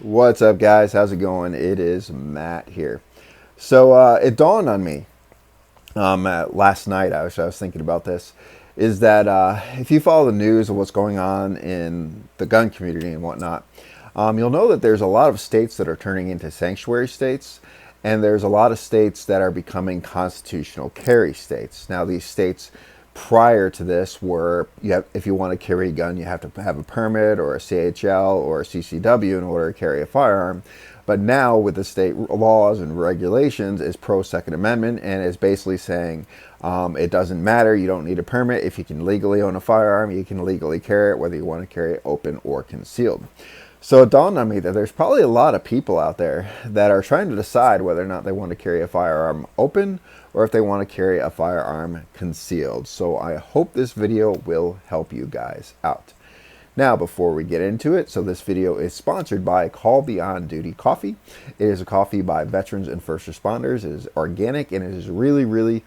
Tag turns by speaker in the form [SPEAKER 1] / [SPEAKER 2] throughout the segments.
[SPEAKER 1] What's up, guys? How's it going? It is Matt here. So it dawned on me last night. I was thinking about this. Is that if you follow the news of what's going on in the gun community and whatnot, you'll know that there's a lot of states that are turning into sanctuary states, and there's a lot of states that are becoming constitutional carry states. Now, these states prior to this were, if you want to carry a gun, you have to have a permit or a CHL or a CCW in order to carry a firearm. But now with the state laws and regulations, is pro Second Amendment and is basically saying it doesn't matter. You don't need a permit. If you can legally own a firearm, you can legally carry it, whether you want to carry it open or concealed. So it dawned on me that there's probably a lot of people out there that are trying to decide whether or not they want to carry a firearm open or if they want to carry a firearm concealed. So I hope this video will help you guys out. Now, before we get into it, so this video is sponsored by Call Beyond Duty Coffee. It is a coffee by veterans and first responders. It is organic and it is really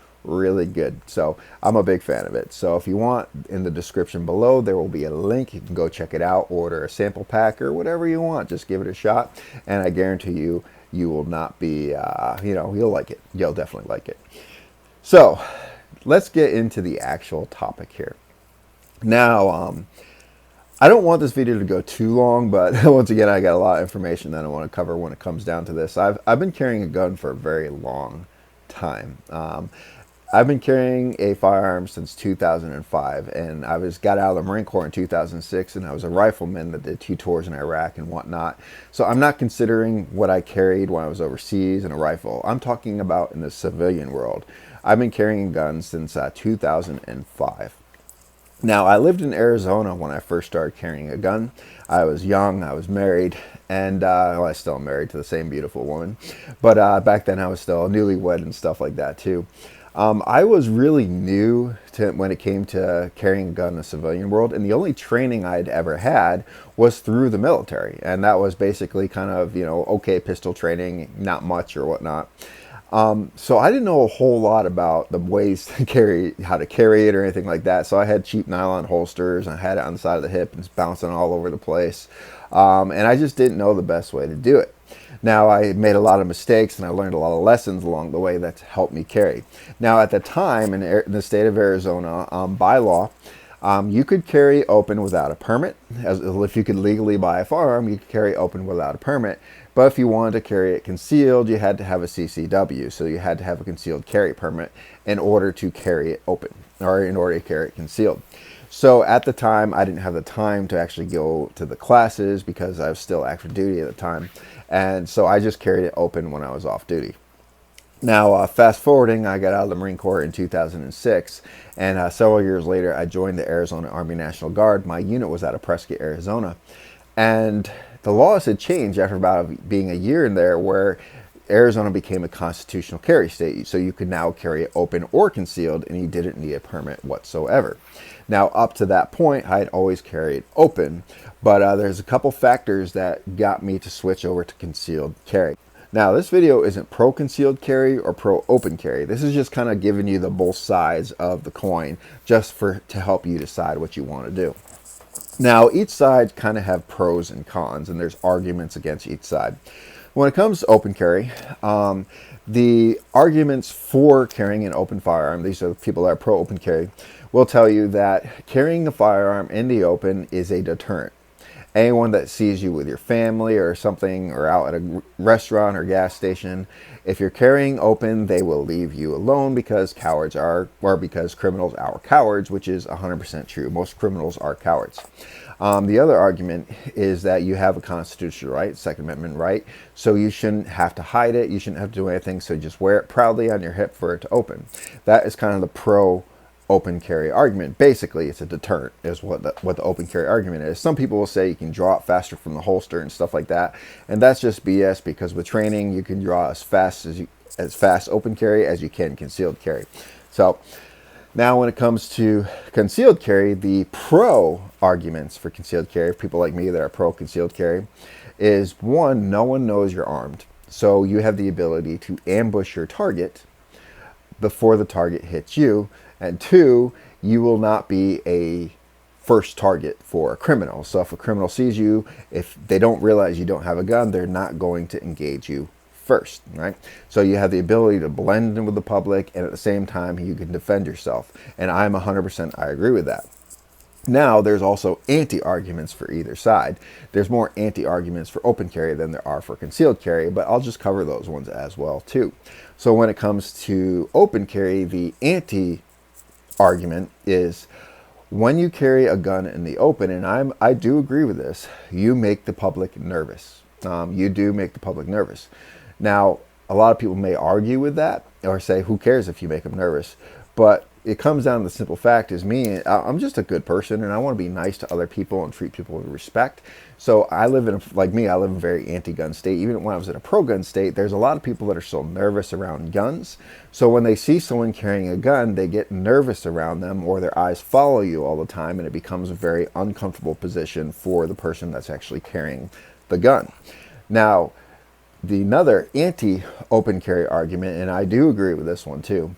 [SPEAKER 1] good. So I'm a big fan of it. So if you want, in the description below, there will be a link. You can go check it out, order a sample pack or whatever you want. Just give it a shot. And I guarantee you, you will not be, you'll like it. You'll definitely like it. So let's get into the actual topic here. Now, I don't want this video to go too long, but once again, I got a lot of information that I want to cover when it comes down to this. I've been carrying a gun for a very long time. I've been carrying a firearm since 2005, and got out of the Marine Corps in 2006, and I was a rifleman that did 2 tours in Iraq and whatnot. So I'm not considering what I carried when I was overseas in a rifle. I'm talking about in the civilian world. I've been carrying guns since 2005. Now, I lived in Arizona when I first started carrying a gun. I was young, I was married, and I still am married to the same beautiful woman. But back then I was still newlywed and stuff like that too. I was really new to when it came to carrying a gun in the civilian world, and the only training I'd ever had was through the military. And that was basically kind of, okay, pistol training, not much or whatnot. So I didn't know a whole lot about the ways to carry, how to carry it or anything like that. So I had cheap nylon holsters and I had it on the side of the hip and it's bouncing all over the place. And I just didn't know the best way to do it. Now, I made a lot of mistakes and I learned a lot of lessons along the way that helped me carry. Now, at the time in the state of Arizona, by law, you could carry open without a permit. If you could legally buy a firearm, you could carry open without a permit. But if you wanted to carry it concealed, you had to have a CCW. So you had to have a concealed carry permit in order to carry it open, or in order to carry it concealed. So at the time, I didn't have the time to actually go to the classes because I was still active duty at the time. And so I just carried it open when I was off duty. Now, fast forwarding, I got out of the Marine Corps in 2006, and several years later, I joined the Arizona Army National Guard. My unit was out of Prescott, Arizona, and the laws had changed after about being a year in there, where Arizona became a constitutional carry state, so you could now carry it open or concealed, and you didn't need a permit whatsoever. Now, up to that point, I had always carried open, but there's a couple factors that got me to switch over to concealed carry. Now, this video isn't pro concealed carry or pro open carry. This is just kind of giving you the both sides of the coin just to help you decide what you want to do. Now, each side kind of have pros and cons, and there's arguments against each side. When it comes to open carry, the arguments for carrying an open firearm, these are the people that are pro open carry, will tell you that carrying a firearm in the open is a deterrent. Anyone that sees you with your family or something, or out at a restaurant or gas station, if you're carrying open, they will leave you alone because criminals are cowards, which is 100% true. Most criminals are cowards. The other argument is that you have a constitutional right, Second Amendment right, so you shouldn't have to hide it, you shouldn't have to do anything, so just wear it proudly on your hip for it to open. That is kind of the pro open carry argument. Basically, it's a deterrent is what the open carry argument is. Some people will say you can draw it faster from the holster and stuff like that, and that's just BS, because with training you can draw as fast open carry as you can concealed carry. So now when it comes to concealed carry, the pro arguments for concealed carry, people like me that are pro concealed carry, is one, no one knows you're armed, so you have the ability to ambush your target before the target hits you. And two, you will not be a first target for a criminal. So if a criminal sees you, if they don't realize you don't have a gun, they're not going to engage you first, right? So you have the ability to blend in with the public, and at the same time, you can defend yourself. And I'm 100%, I agree with that. Now, there's also anti-arguments for either side. There's more anti-arguments for open carry than there are for concealed carry, but I'll just cover those ones as well too. So when it comes to open carry, the anti-argument is when you carry a gun in the open, and I do agree with this, you make the public nervous. You do make the public nervous. Now, a lot of people may argue with that or say, who cares if you make them nervous? But it comes down to the simple fact is I'm just a good person, and I want to be nice to other people and treat people with respect. So I live in a very anti-gun state. Even when I was in a pro-gun state, there's a lot of people that are still nervous around guns. So when they see someone carrying a gun, they get nervous around them, or their eyes follow you all the time, and it becomes a very uncomfortable position for the person that's actually carrying the gun. Now, another anti-open carry argument, and I do agree with this one too,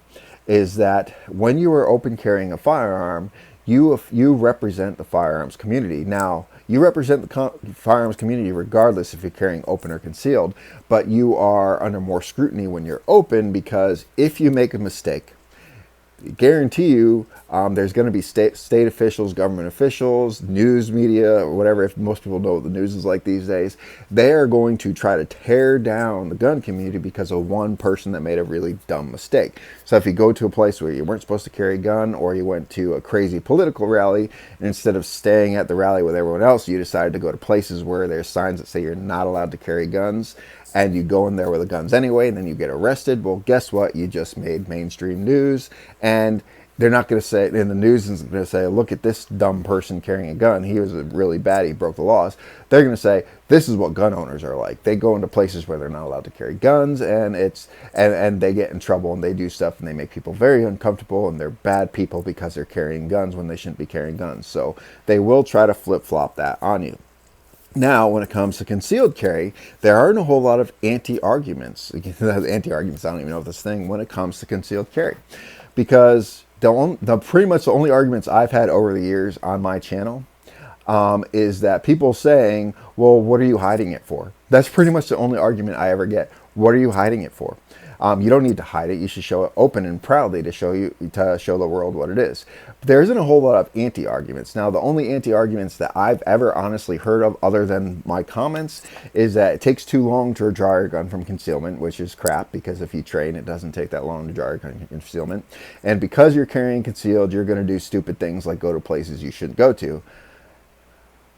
[SPEAKER 1] is that when you are open carrying a firearm, you represent the firearms community. Now, you represent the firearms community regardless if you're carrying open or concealed, but you are under more scrutiny when you're open, because if you make a mistake, guarantee you there's going to be state officials, government officials, news media, or whatever. If most people know what the news is like these days, they are going to try to tear down the gun community because of one person that made a really dumb mistake. So if you go to a place where you weren't supposed to carry a gun, or you went to a crazy political rally, and instead of staying at the rally with everyone else, you decided to go to places where there's signs that say you're not allowed to carry guns, and you go in there with the guns anyway, and then you get arrested. Well, guess what? You just made mainstream news, and they're not going to say, and the news isn't going to say, look at this dumb person carrying a gun. He was really bad. He broke the laws. They're going to say, this is what gun owners are like. They go into places where they're not allowed to carry guns, and and they get in trouble, and they do stuff, and they make people very uncomfortable, and they're bad people because they're carrying guns when they shouldn't be carrying guns. So they will try to flip-flop that on you. Now, when it comes to concealed carry, there aren't a whole lot of anti-arguments. Anti-arguments, I don't even know if this thing, when it comes to concealed carry. Because pretty much the only arguments I've had over the years on my channel is that people saying, well, what are you hiding it for? That's pretty much the only argument I ever get. What are you hiding it for? You don't need to hide it. You should show it open and proudly to show the world what it is. But there isn't a whole lot of anti-arguments. Now, the only anti-arguments that I've ever honestly heard of, other than my comments, is that it takes too long to draw your gun from concealment, which is crap, because if you train, it doesn't take that long to draw your gun from concealment. And because you're carrying concealed, you're going to do stupid things like go to places you shouldn't go to.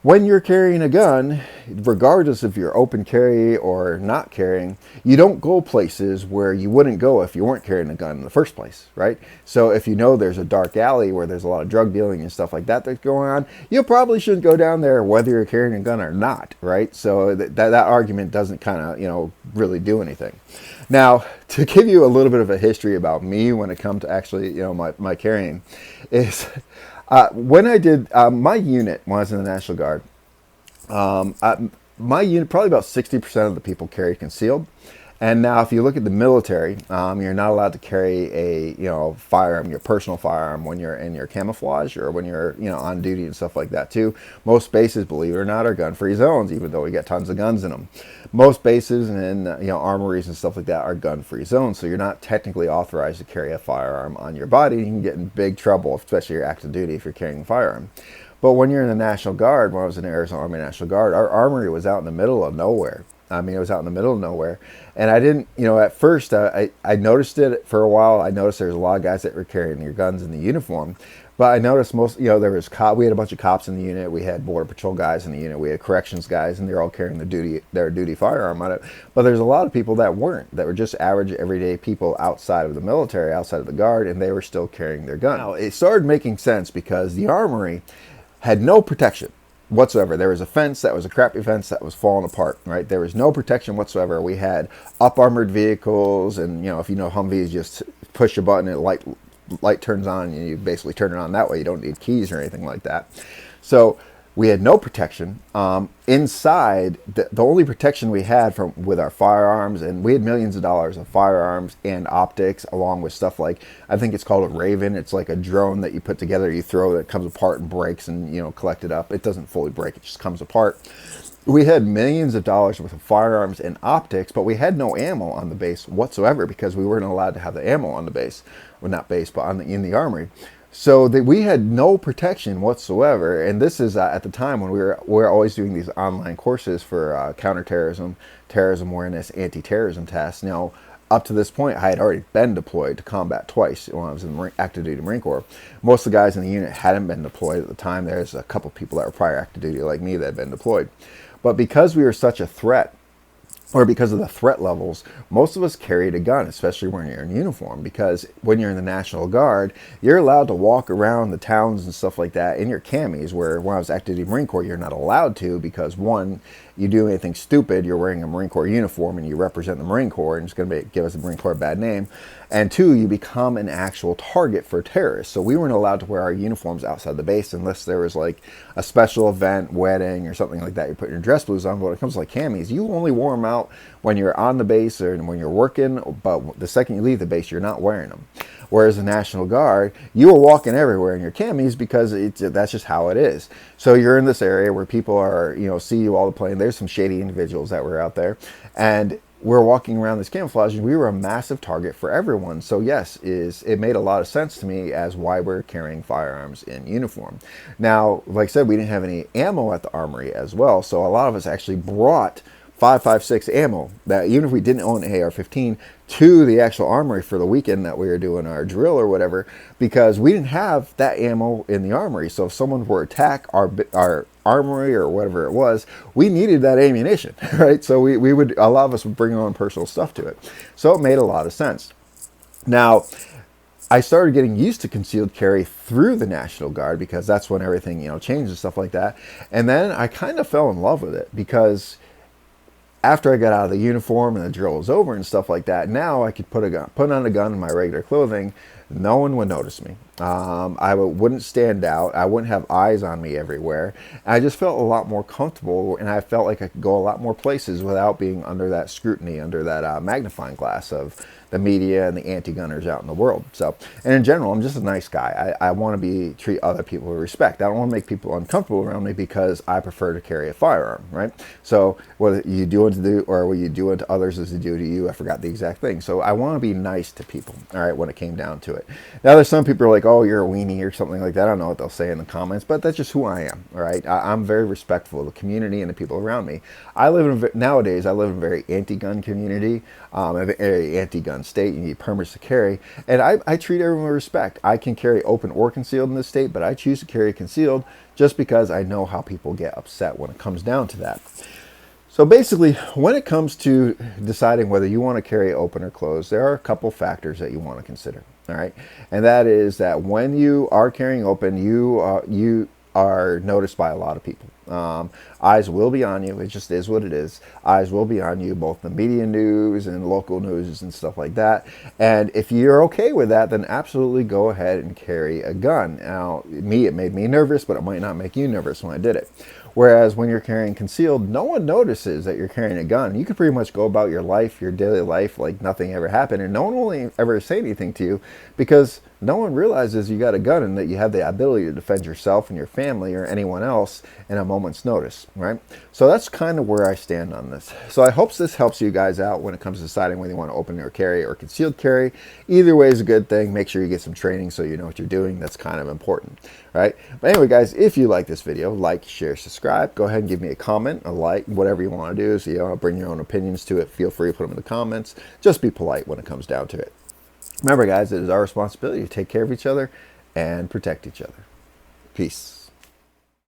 [SPEAKER 1] When you're carrying a gun, regardless if you're open carry or not carrying, you don't go places where you wouldn't go if you weren't carrying a gun in the first place, right? So if you know there's a dark alley where there's a lot of drug dealing and stuff like that that's going on, you probably shouldn't go down there whether you're carrying a gun or not, right? So that argument doesn't kind of, really do anything. Now, to give you a little bit of a history about me when it comes to actually, my carrying is... when I did my unit, when I was in the National Guard, my unit, probably about 60% of the people carried concealed. And now if you look at the military, you're not allowed to carry a firearm, your personal firearm, when you're in your camouflage or when you're on duty and stuff like that too. Most bases, believe it or not, are gun-free zones, even though we got tons of guns in them. Most bases and armories and stuff like that are gun-free zones, so you're not technically authorized to carry a firearm on your body. You can get in big trouble, especially your active duty, if you're carrying a firearm. But when you're in the National Guard, when I was in the Arizona Army National Guard, our armory was out in the middle of nowhere. I mean, it was out in the middle of nowhere. And I didn't, at first, I noticed it for a while. I noticed there was a lot of guys that were carrying their guns in the uniform. But I noticed there was we had a bunch of cops in the unit. We had Border Patrol guys in the unit. We had corrections guys, and they're all carrying their duty firearm on it. But there's a lot of people that weren't, that were just average, everyday people outside of the military, outside of the Guard, and they were still carrying their gun. Now, it started making sense because the armory had no protection whatsoever. There was a fence that was a crappy fence that was falling apart, right? There was no protection whatsoever. We had up-armored vehicles, and if Humvees, just push a button and light turns on, and you basically turn it on that way. You don't need keys or anything like that. So we had no protection inside. The only protection we had from with our firearms, and we had millions of dollars of firearms and optics, along with stuff like, I think it's called a Raven. It's like a drone that you put together, you throw, that comes apart and breaks, and collect it up. It doesn't fully break; it just comes apart. We had millions of dollars worth of firearms and optics, but we had no ammo on the base whatsoever because we weren't allowed to have the ammo on the base, well, not base, but in the armory. So we had no protection whatsoever, and this is at the time when we were always doing these online courses for counterterrorism, terrorism awareness, anti-terrorism tests. Now, up to this point, I had already been deployed to combat twice when I was in the active duty Marine Corps. Most of the guys in the unit hadn't been deployed at the time. There's a couple people that were prior active duty like me that had been deployed. But because we were such a threat, or because of the threat levels, most of us carried a gun, especially when you're in uniform, because when you're in the National Guard, you're allowed to walk around the towns and stuff like that in your camis, where when I was active duty Marine Corps, you're not allowed to, because one, you do anything stupid, you're wearing a Marine Corps uniform and you represent the Marine Corps, and it's going to give us the Marine Corps a bad name. And two, you become an actual target for terrorists. So we weren't allowed to wear our uniforms outside the base unless there was like a special event, wedding, or something like that. You're putting your dress blues on. But when it comes to like camis, you only wore them out when you're on the base or when you're working. But the second you leave the base, you're not wearing them. Whereas the National Guard, you were walking everywhere in your camis because that's just how it is. So you're in this area where people are, see you all the plane. There's some shady individuals that were out there, and we're walking around this camouflage, and we were a massive target for everyone. So yes, it made a lot of sense to me as why we're carrying firearms in uniform. Now, like I said, we didn't have any ammo at the armory as well, so a lot of us actually brought 5.56 ammo, that even if we didn't own an AR-15, to the actual armory for the weekend that we were doing our drill or whatever, because we didn't have that ammo in the armory. So if someone were to attack our armory or whatever it was, we needed that ammunition, right? So we would, a lot of us would bring our own personal stuff to it. So it made a lot of sense. Now, I started getting used to concealed carry through the National Guard because that's when everything, changed and stuff like that. And then I kind of fell in love with it because after I got out of the uniform and the drill was over and stuff like that, now I could put on a gun in my regular clothing. No one would notice me. I wouldn't stand out. I wouldn't have eyes on me everywhere. I just felt a lot more comfortable, and I felt like I could go a lot more places without being under that scrutiny, under that magnifying glass of the media and the anti-gunners out in the world. So, and in general, I'm just a nice guy. I want to treat other people with respect. I don't want to make people uncomfortable around me because I prefer to carry a firearm, right? So whether you do unto do or what you do unto others as you do to you, I forgot the exact thing. So I want to be nice to people, all right, when it came down to it. Now there's some people who are like, oh, you're a weenie or something like that. I don't know what they'll say in the comments, but that's just who I am, all right? I'm very respectful of the community and the people around me. Nowadays, I live in a very anti-gun community, a very anti-gun state. You need permits to carry, and I treat everyone with respect. I can carry open or concealed in this state, but I choose to carry concealed just because I know how people get upset when it comes down to that. So basically, when it comes to deciding whether you want to carry open or closed, there are a couple factors that you want to consider, all right? And that is that when you are carrying open, you are noticed by a lot of people. Eyes will be on you. It just is what it is. Eyes will be on you, both the media news and local news and stuff like that. And if you're okay with that, then absolutely go ahead and carry a gun. Now, it made me nervous, but it might not make you nervous when I did it. Whereas when you're carrying concealed, no one notices that you're carrying a gun. You can pretty much go about your life, your daily life, like nothing ever happened, and no one will ever say anything to you because no one realizes you got a gun and that you have the ability to defend yourself and your family or anyone else in a moment's notice, right? So that's kind of where I stand on this. So I hope this helps you guys out when it comes to deciding whether you want to open or carry or concealed carry. Either way is a good thing. Make sure you get some training so you know what you're doing. That's kind of important, right? But anyway, guys, if you like this video, like, share, subscribe. Go ahead and give me a comment, a like, whatever you want to do. So, bring your own opinions to it. Feel free to put them in the comments. Just be polite when it comes down to it. Remember, guys, it is our responsibility to take care of each other and protect each other. Peace.